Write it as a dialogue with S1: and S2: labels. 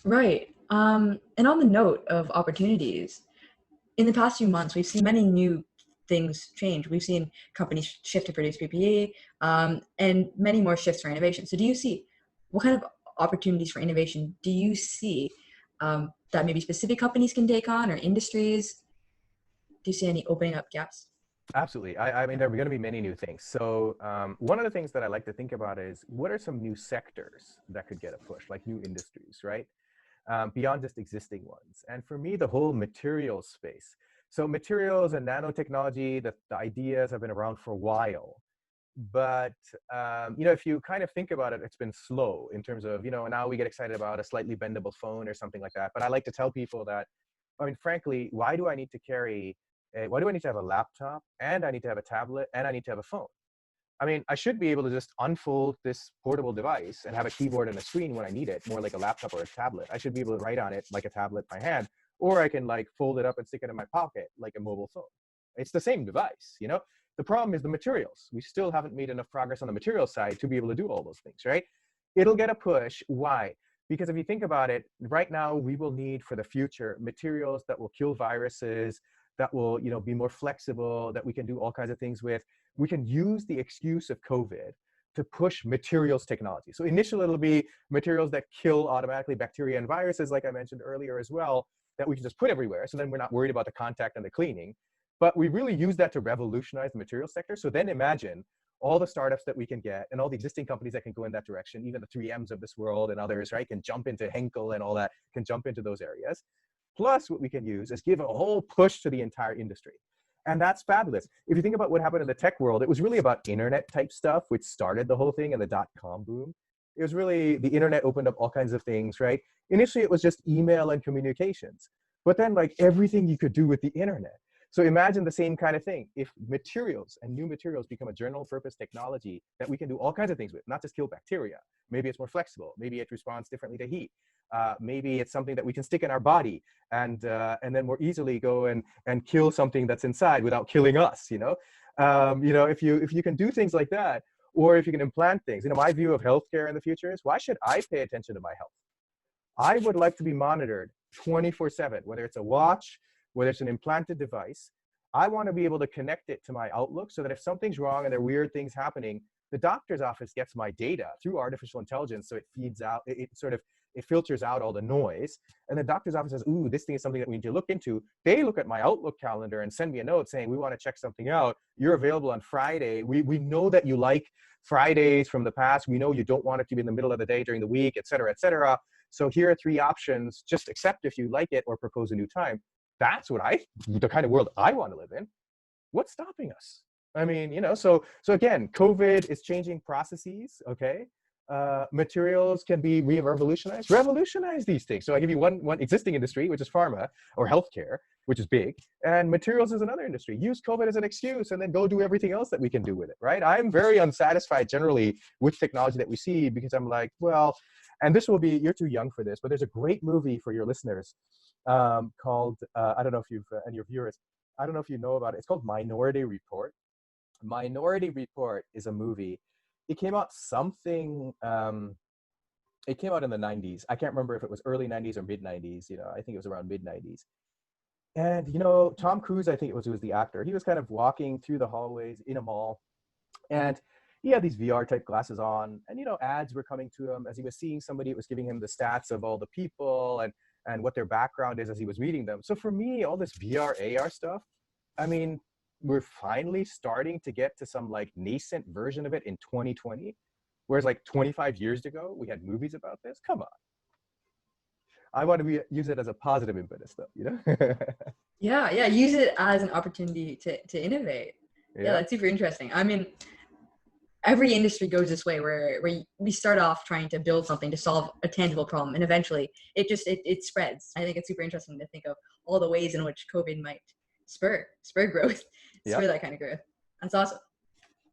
S1: Right. And on the note of opportunities, in the past few months, we've seen many new things change. We've seen companies shift to produce PPE, and many more shifts for innovation. So, do you see what kind of opportunities for innovation do you see that maybe specific companies can take on or industries? Do you see any opening up gaps?
S2: Absolutely. I mean, there are going to be many new things. So one of the things that I like to think about is what are some new sectors that could get a push, like new industries, right? Beyond just existing ones. And for me, the whole materials space. So materials and nanotechnology, the ideas have been around for a while. But if you kind of think about it, it's been slow in terms of, now we get excited about a slightly bendable phone or something like that. But I like to tell people that, I mean, frankly, why do I need to have a laptop, and I need to have a tablet, and I need to have a phone? I mean, I should be able to just unfold this portable device and have a keyboard and a screen when I need it, more like a laptop or a tablet. I should be able to write on it like a tablet by hand, or I can like fold it up and stick it in my pocket like a mobile phone. It's the same device. The problem is the materials. We still haven't made enough progress on the material side to be able to do all those things, right? It'll get a push. Why? Because if you think about it, right now we will need for the future materials that will kill viruses, that will be more flexible, that we can do all kinds of things with. We can use the excuse of COVID to push materials technology. So initially it'll be materials that kill automatically bacteria and viruses, like I mentioned earlier as well, that we can just put everywhere. So then we're not worried about the contact and the cleaning. But we really use that to revolutionize the materials sector. So then imagine all the startups that we can get and all the existing companies that can go in that direction, even the 3Ms of this world and others, right, can jump into Henkel and all that, can jump into those areas. Plus, what we can use is give a whole push to the entire industry. And that's fabulous. If you think about what happened in the tech world, it was really about internet type stuff, which started the whole thing and the dot-com boom. It was really, the internet opened up all kinds of things, right? Initially, it was just email and communications. But then like everything you could do with the internet. So imagine the same kind of thing. If materials and new materials become a general purpose technology that we can do all kinds of things with, not just kill bacteria. Maybe it's more flexible. Maybe it responds differently to heat. Maybe it's something that we can stick in our body and then more easily go and kill something that's inside without killing us. If you can do things like that, or if you can implant things. My view of healthcare in the future is, why should I pay attention to my health? I would like to be monitored 24/7, whether it's a watch, whether it's an implanted device. I want to be able to connect it to my Outlook so that if something's wrong and there are weird things happening, the doctor's office gets my data through artificial intelligence. So it feeds out, it filters out all the noise. And the doctor's office says, ooh, this thing is something that we need to look into. They look at my Outlook calendar and send me a note saying, we want to check something out. You're available on Friday. We know that you like Fridays from the past. We know you don't want it to be in the middle of the day during the week, et cetera, et cetera. So here are 3 options. Just accept if you like it or propose a new time. That's the kind of world I want to live in. What's stopping us? I mean, so again, COVID is changing processes, okay? Materials can be revolutionized. Revolutionize these things. So I give you one existing industry, which is pharma or healthcare, which is big, and materials is another industry. Use COVID as an excuse and then go do everything else that we can do with it, right? I'm very unsatisfied generally with technology that we see, because I'm like, well, and this will be, you're too young for this, but there's a great movie for your listeners called, I don't know if you've, and your viewers, I don't know if you know about it. It's called Minority Report. Minority Report is a movie. It came out it came out in the 90s. I can't remember if it was early 90s or mid 90s. I think it was around mid 90s. And, Tom Cruise, I think it was, who was the actor. He was kind of walking through the hallways in a mall, and he had these VR type glasses on, and, ads were coming to him as he was seeing somebody. It was giving him the stats of all the people and what their background is as he was reading them. So for me, all this VR, AR stuff, I mean, we're finally starting to get to some like nascent version of it in 2020, whereas like 25 years ago, we had movies about this. Come on. I want to use it as a positive impetus though,
S1: Yeah, use it as an opportunity to innovate. Yeah, that's super interesting. I mean, every industry goes this way, where we start off trying to build something to solve a tangible problem, and eventually it spreads. I think it's super interesting to think of all the ways in which COVID might spur growth, spur that kind of growth. That's awesome.